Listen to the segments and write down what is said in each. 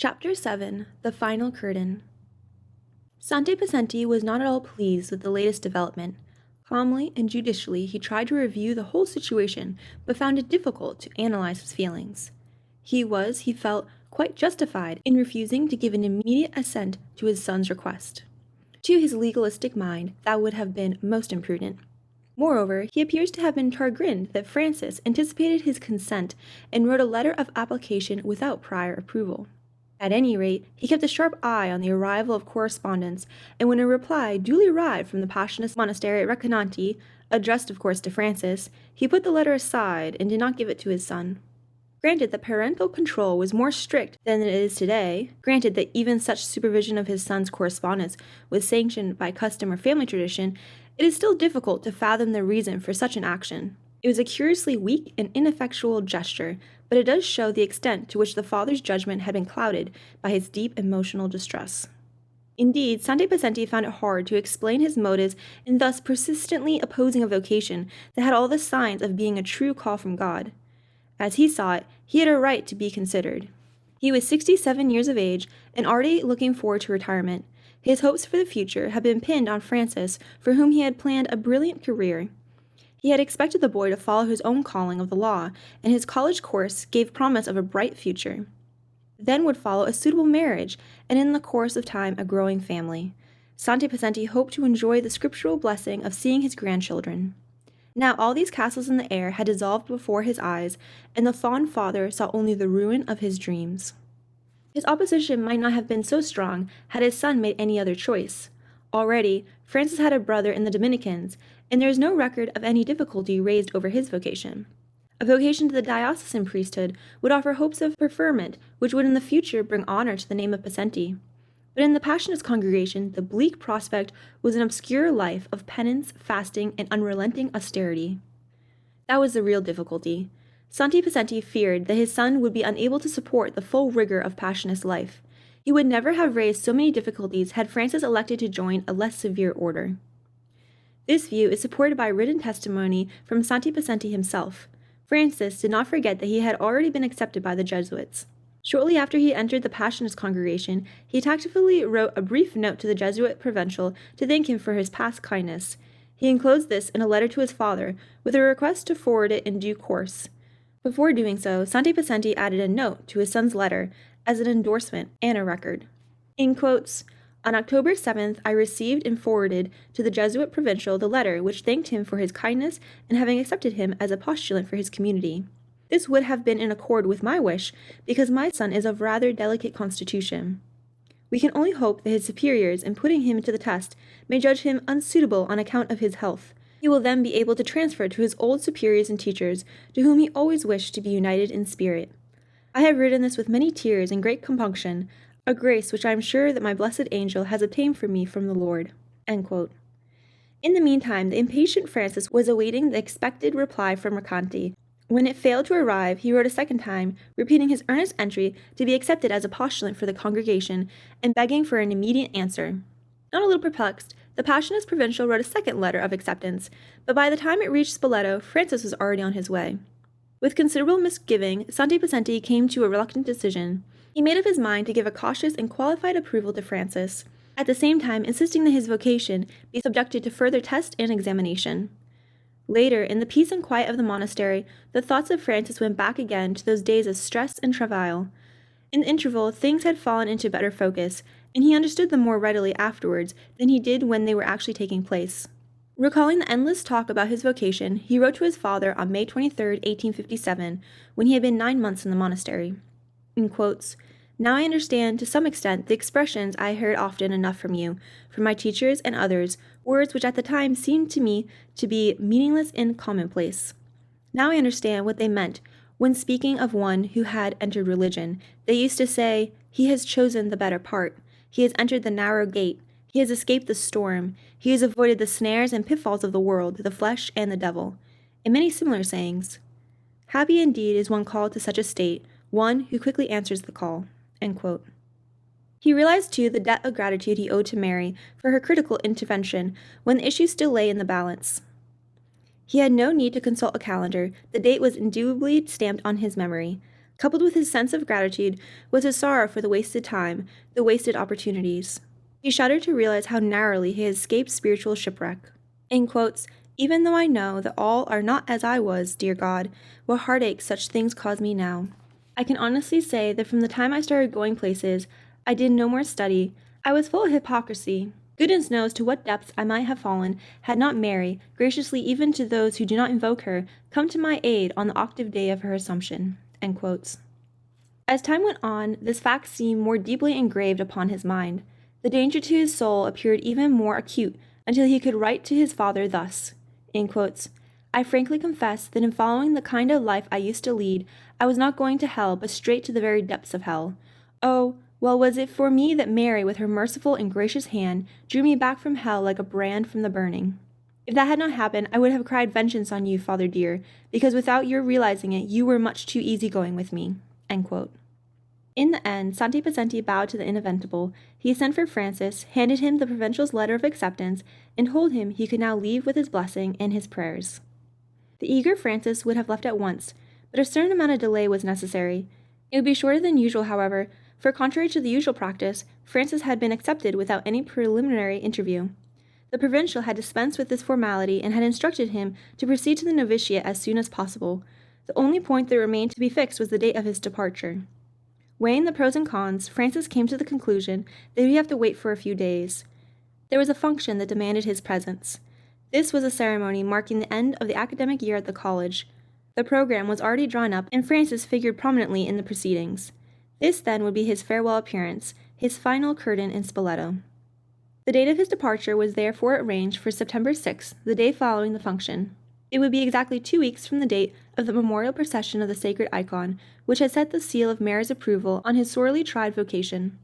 Chapter 7 The Final Curtain. Sante Pacenti was not at all pleased with the latest development. Calmly and judicially, he tried to review the whole situation, but found it difficult to analyze his feelings. He felt, quite justified in refusing to give an immediate assent to his son's request. To his legalistic mind, that would have been most imprudent. Moreover, he appears to have been chagrined that Francis anticipated his consent and wrote a letter of application without prior approval. At any rate, he kept a sharp eye on the arrival of correspondence, and when a reply duly arrived from the Passionist monastery at Recanati, addressed of course to Francis, he put the letter aside and did not give it to his son. Granted that parental control was more strict than it is today, granted that even such supervision of his son's correspondence was sanctioned by custom or family tradition, it is still difficult to fathom the reason for such an action. It was a curiously weak and ineffectual gesture, but it does show the extent to which the father's judgment had been clouded by his deep emotional distress. Indeed, Sante Pacenti found it hard to explain his motives in thus persistently opposing a vocation that had all the signs of being a true call from God. As he saw it, he had a right to be considered. He was 67 years of age and already looking forward to retirement. His hopes for the future had been pinned on Francis, for whom he had planned a brilliant career. He had expected the boy to follow his own calling of the law, and his college course gave promise of a bright future. Then would follow a suitable marriage, and in the course of time a growing family. Sante Pacenti hoped to enjoy the scriptural blessing of seeing his grandchildren. Now all these castles in the air had dissolved before his eyes, and the fond father saw only the ruin of his dreams. His opposition might not have been so strong had his son made any other choice. Already, Francis had a brother in the Dominicans, and there is no record of any difficulty raised over his vocation. A vocation to the diocesan priesthood would offer hopes of preferment, which would in the future bring honor to the name of Pacenti. But in the Passionist congregation, the bleak prospect was an obscure life of penance, fasting, and unrelenting austerity. That was the real difficulty. Sante Pacenti feared that his son would be unable to support the full rigor of Passionist life. He would never have raised so many difficulties had Francis elected to join a less severe order. This view is supported by written testimony from Sante Pacenti himself. Francis did not forget that he had already been accepted by the Jesuits. Shortly after he entered the Passionist congregation, he tactfully wrote a brief note to the Jesuit provincial to thank him for his past kindness. He enclosed this in a letter to his father, with a request to forward it in due course. Before doing so, Sante Pacenti added a note to his son's letter as an endorsement and a record. In quotes, "On October 7th, I received and forwarded to the Jesuit provincial the letter which thanked him for his kindness in having accepted him as a postulant for his community. This would have been in accord with my wish, because my son is of rather delicate constitution. We can only hope that his superiors, in putting him to the test, may judge him unsuitable on account of his health. He will then be able to transfer to his old superiors and teachers, to whom he always wished to be united in spirit. I have written this with many tears and great compunction, a grace which I am sure that my blessed angel has obtained for me from the Lord." End quote. In the meantime, the impatient Francis was awaiting the expected reply from Recanati. When it failed to arrive, he wrote a second time, repeating his earnest entry to be accepted as a postulant for the congregation, and begging for an immediate answer. Not a little perplexed, the Passionist provincial wrote a second letter of acceptance, but by the time it reached Spoleto, Francis was already on his way. With considerable misgiving, Sante Pacenti came to a reluctant decision. He made up his mind to give a cautious and qualified approval to Francis, at the same time insisting that his vocation be subjected to further test and examination. Later, in the peace and quiet of the monastery, the thoughts of Francis went back again to those days of stress and travail. In the interval, things had fallen into better focus, and he understood them more readily afterwards than he did when they were actually taking place. Recalling the endless talk about his vocation, he wrote to his father on May 23, 1857, when he had been 9 months in the monastery. In quotes, "Now I understand to some extent the expressions I heard often enough from you, from my teachers and others, words which at the time seemed to me to be meaningless and commonplace. Now I understand what they meant when speaking of one who had entered religion. They used to say, 'He has chosen the better part. He has entered the narrow gate. He has escaped the storm. He has avoided the snares and pitfalls of the world, the flesh, and the devil,' and many similar sayings. Happy indeed is one called to such a state, one who quickly answers the call." End quote. He realized, too, the debt of gratitude he owed to Mary for her critical intervention when the issue still lay in the balance. He had no need to consult a calendar. The date was indubitably stamped on his memory. Coupled with his sense of gratitude was his sorrow for the wasted time, the wasted opportunities. He shuddered to realize how narrowly he had escaped spiritual shipwreck. In quotes, "Even though I know that all are not as I was, dear God, what heartache such things cause me now. I can honestly say that from the time I started going places, I did no more study. I was full of hypocrisy. Goodness knows to what depths I might have fallen had not Mary, graciously even to those who do not invoke her, come to my aid on the octave day of her Assumption." End quotes. As time went on, this fact seemed more deeply engraved upon his mind. The danger to his soul appeared even more acute until he could write to his father thus, in quotes, "I frankly confess that in following the kind of life I used to lead, I was not going to hell, but straight to the very depths of hell. Oh, well was it for me that Mary, with her merciful and gracious hand, drew me back from hell like a brand from the burning. If that had not happened, I would have cried vengeance on you, Father dear, because without your realizing it, you were much too easygoing with me." End quote. In the end, Sante Pacenti bowed to the inevitable. He sent for Francis, handed him the provincial's letter of acceptance, and told him he could now leave with his blessing and his prayers. The eager Francis would have left at once, but a certain amount of delay was necessary. It would be shorter than usual, however, for contrary to the usual practice, Francis had been accepted without any preliminary interview. The provincial had dispensed with this formality and had instructed him to proceed to the novitiate as soon as possible. The only point that remained to be fixed was the date of his departure. Weighing the pros and cons, Francis came to the conclusion that he would have to wait for a few days. There was a function that demanded his presence. This was a ceremony marking the end of the academic year at the college. The program was already drawn up, and Francis figured prominently in the proceedings. This, then, would be his farewell appearance, his final curtain in Spoleto. The date of his departure was therefore arranged for September 6th, the day following the function. It would be exactly 2 weeks from the date of the memorial procession of the sacred icon, which had set the seal of Mary's approval on his sorely tried vocation.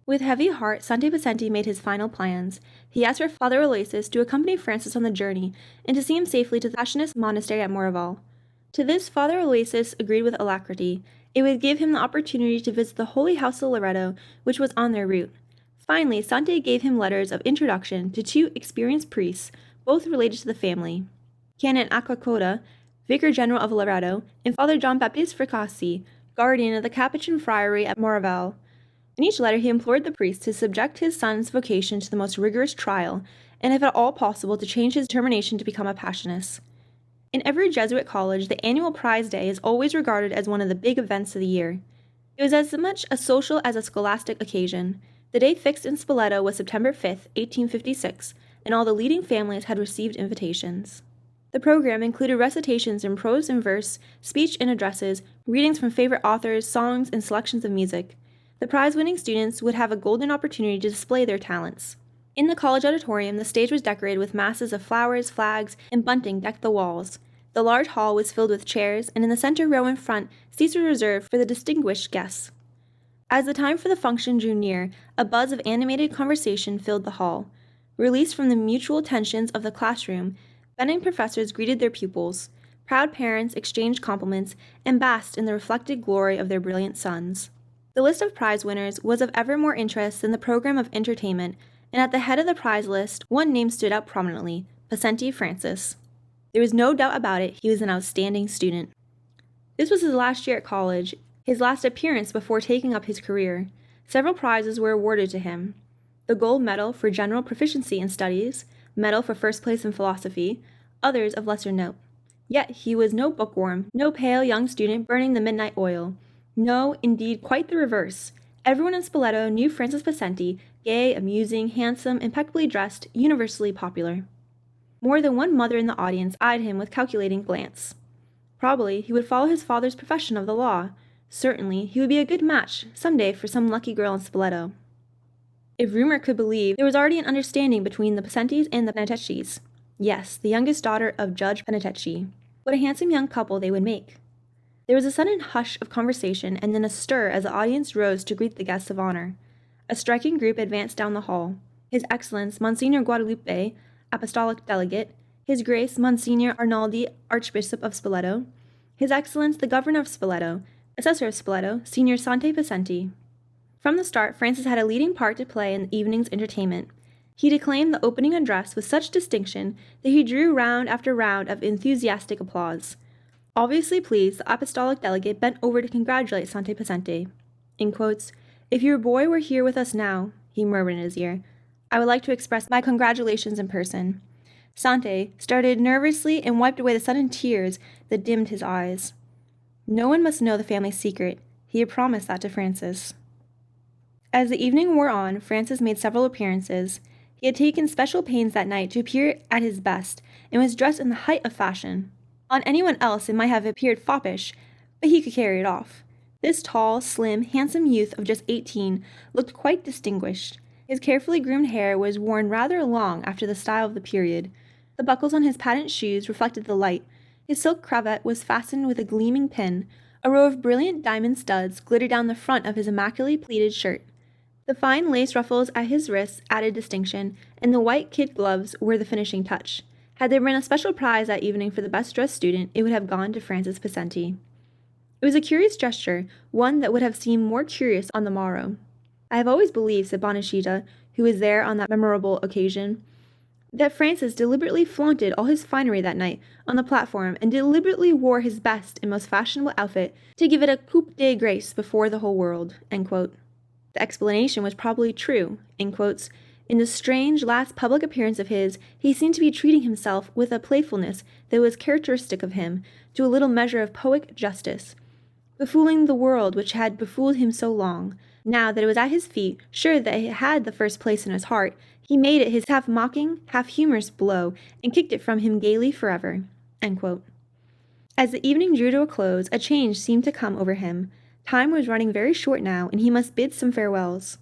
With heavy heart, Sante Pacenti made his final plans. He asked for Father Aloysius to accompany Francis on the journey and to see him safely to the Passionist monastery at Moraval. To this, Father Aloysius agreed with alacrity. It would give him the opportunity to visit the Holy House of Loreto, which was on their route. Finally, Sante gave him letters of introduction to 2 experienced priests, both related to the family. Canon Acquacoda, Vicar General of Loreto, and Father John Baptiste Fricassi, guardian of the Capuchin friary at Moraval. In each letter he implored the priest to subject his son's vocation to the most rigorous trial, and if at all possible to change his determination to become a Passionist. In every Jesuit college, the annual prize day is always regarded as one of the big events of the year. It was as much a social as a scholastic occasion. The day fixed in Spoleto was September 5th, 1856, and all the leading families had received invitations. The program included recitations in prose and verse, speech and addresses, readings from favorite authors, songs, and selections of music. The prize-winning students would have a golden opportunity to display their talents. In the college auditorium, the stage was decorated with masses of flowers, flags, and bunting decked the walls. The large hall was filled with chairs, and in the center row in front, seats were reserved for the distinguished guests. As the time for the function drew near, a buzz of animated conversation filled the hall. Released from the mutual tensions of the classroom, bending professors greeted their pupils. Proud parents exchanged compliments and basked in the reflected glory of their brilliant sons. The list of prize winners was of ever more interest than the program of entertainment, and at the head of the prize list, one name stood out prominently: Pacenti Francis. There was no doubt about it, he was an outstanding student. This was his last year at college, his last appearance before taking up his career. Several prizes were awarded to him: the gold medal for general proficiency in studies, medal for first place in philosophy, others of lesser note. Yet he was no bookworm, no pale young student burning the midnight oil. No, indeed, quite the reverse. Everyone in Spoleto knew Francis Pacenti, gay, amusing, handsome, impeccably dressed, universally popular. More than one mother in the audience eyed him with calculating glance. Probably he would follow his father's profession of the law. Certainly he would be a good match some day for some lucky girl in Spoleto. If rumor could believe, there was already an understanding between the Pacentis and the Peniteccis. Yes, the youngest daughter of Judge Penitecci. What a handsome young couple they would make. There was a sudden hush of conversation and then a stir as the audience rose to greet the guests of honor. A striking group advanced down the hall. His Excellence, Monsignor Guadalupe, Apostolic Delegate, His Grace, Monsignor Arnaldi, Archbishop of Spoleto, His Excellence, the Governor of Spoleto, Assessor of Spoleto, Signor Sante Pacenti. From the start, Francis had a leading part to play in the evening's entertainment. He declaimed the opening address with such distinction that he drew round after round of enthusiastic applause. Obviously pleased, the apostolic delegate bent over to congratulate Sante Pacente. In quotes, "If your boy were here with us now," he murmured in his ear, "I would like to express my congratulations in person." Sante started nervously and wiped away the sudden tears that dimmed his eyes. No one must know the family's secret. He had promised that to Francis. As the evening wore on, Francis made several appearances. He had taken special pains that night to appear at his best and was dressed in the height of fashion. On anyone else it might have appeared foppish, but he could carry it off. This tall, slim, handsome youth of just 18 looked quite distinguished. His carefully groomed hair was worn rather long after the style of the period. The buckles on his patent shoes reflected the light. His silk cravat was fastened with a gleaming pin. A row of brilliant diamond studs glittered down the front of his immaculately pleated shirt. The fine lace ruffles at his wrists added distinction, and the white kid gloves were the finishing touch. Had there been a special prize that evening for the best-dressed student, it would have gone to Francis Pacente. It was a curious gesture, one that would have seemed more curious on the morrow. "I have always believed," said Bonachita, who was there on that memorable occasion, "that Francis deliberately flaunted all his finery that night on the platform and deliberately wore his best and most fashionable outfit to give it a coup de grace before the whole world." End quote. The explanation was probably true. In quotes, "In the strange last public appearance of his, he seemed to be treating himself with a playfulness that was characteristic of him, to a little measure of poetic justice, befooling the world which had befooled him so long. Now that it was at his feet, sure that it had the first place in his heart, he made it his half-mocking, half-humorous blow, and kicked it from him gaily forever." End quote. As the evening drew to a close, a change seemed to come over him. Time was running very short now, and he must bid some farewells.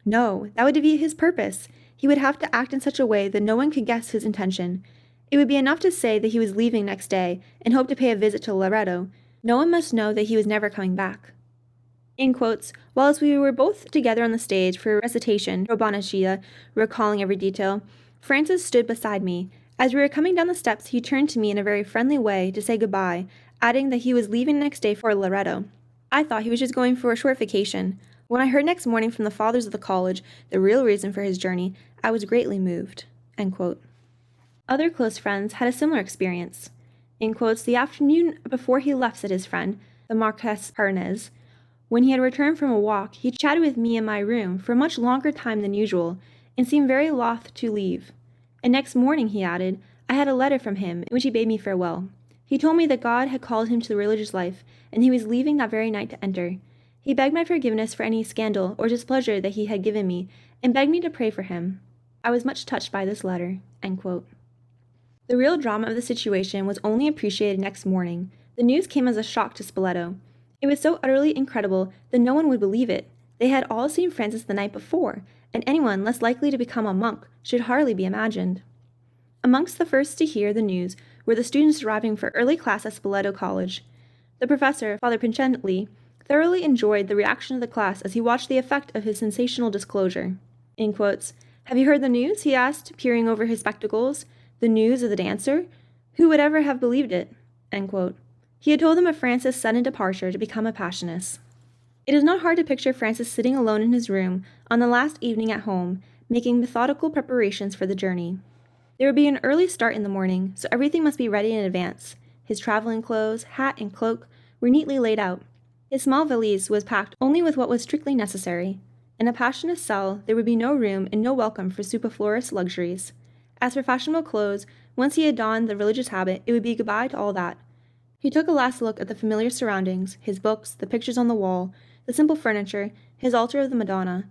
No, that would defeat his purpose. He would have to act in such a way that no one could guess his intention. It would be enough to say that he was leaving next day, and hope to pay a visit to Loreto. No one must know that he was never coming back. In quotes, "Whilst we were both together on the stage for recitation," wrote Bonachita, recalling every detail, "Francis stood beside me. As we were coming down the steps, he turned to me in a very friendly way to say goodbye, adding that he was leaving next day for Loreto. I thought he was just going for a short vacation. When I heard next morning from the fathers of the college the real reason for his journey, I was greatly moved." End quote. Other close friends had a similar experience. In quotes, "The afternoon before he left," said his friend, the Marquess Parnez, "when he had returned from a walk, he chatted with me in my room for a much longer time than usual, and seemed very loth to leave. And next morning," he added, "I had a letter from him, in which he bade me farewell. He told me that God had called him to the religious life, and he was leaving that very night to enter. He begged my forgiveness for any scandal or displeasure that he had given me, and begged me to pray for him. I was much touched by this letter." End quote. The real drama of the situation was only appreciated next morning. The news came as a shock to Spoleto. It was so utterly incredible that no one would believe it. They had all seen Francis the night before, and anyone less likely to become a monk should hardly be imagined. Amongst the first to hear the news were the students arriving for early class at Spoleto College. The professor, Father Pincentli, thoroughly enjoyed the reaction of the class as he watched the effect of his sensational disclosure. In quotes, "Have you heard the news?" he asked, peering over his spectacles. "The news of the dancer? Who would ever have believed it?" End quote. He had told them of Francis' sudden departure to become a Passionist. It is not hard to picture Francis sitting alone in his room on the last evening at home, making methodical preparations for the journey. There would be an early start in the morning, so everything must be ready in advance. His traveling clothes, hat, and cloak were neatly laid out. His small valise was packed only with what was strictly necessary. In a Passionist cell, there would be no room and no welcome for superfluous luxuries. As for fashionable clothes, once he had donned the religious habit, it would be goodbye to all that. He took a last look at the familiar surroundings, his books, the pictures on the wall, the simple furniture, his altar of the Madonna.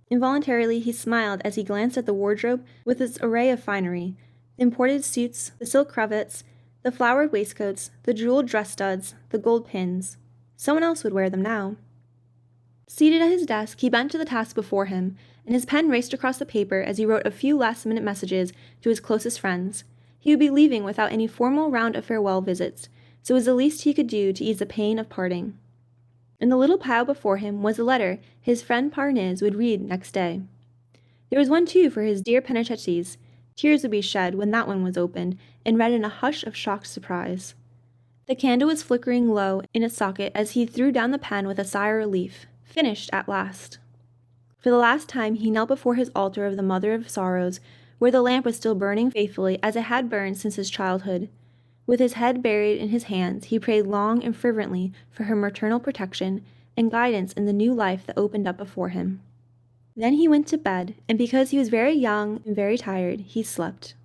Involuntarily, he smiled as he glanced at the wardrobe with its array of finery, the imported suits, the silk cravats, the flowered waistcoats, the jeweled dress studs, the gold pins. Someone else would wear them now. Seated at his desk, he bent to the task before him, and his pen raced across the paper as he wrote a few last-minute messages to his closest friends. He would be leaving without any formal round of farewell visits, so it was the least he could do to ease the pain of parting. In the little pile before him was a letter his friend Parnez would read next day. There was one, too, for his dear Penechetes. Tears would be shed when that one was opened and read in a hush of shocked surprise. The candle was flickering low in its socket as he threw down the pen with a sigh of relief. Finished at last. For the last time he knelt before his altar of the Mother of Sorrows, where the lamp was still burning faithfully as it had burned since his childhood. With his head buried in his hands, he prayed long and fervently for her maternal protection and guidance in the new life that opened up before him. Then he went to bed, and because he was very young and very tired, he slept.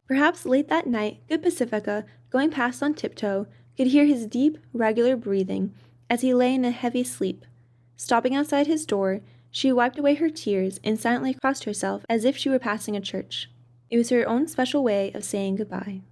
Perhaps late that night, good Pacifica, going past on tiptoe, could hear his deep, regular breathing as he lay in a heavy sleep. Stopping outside his door, she wiped away her tears and silently crossed herself as if she were passing a church. It was her own special way of saying goodbye.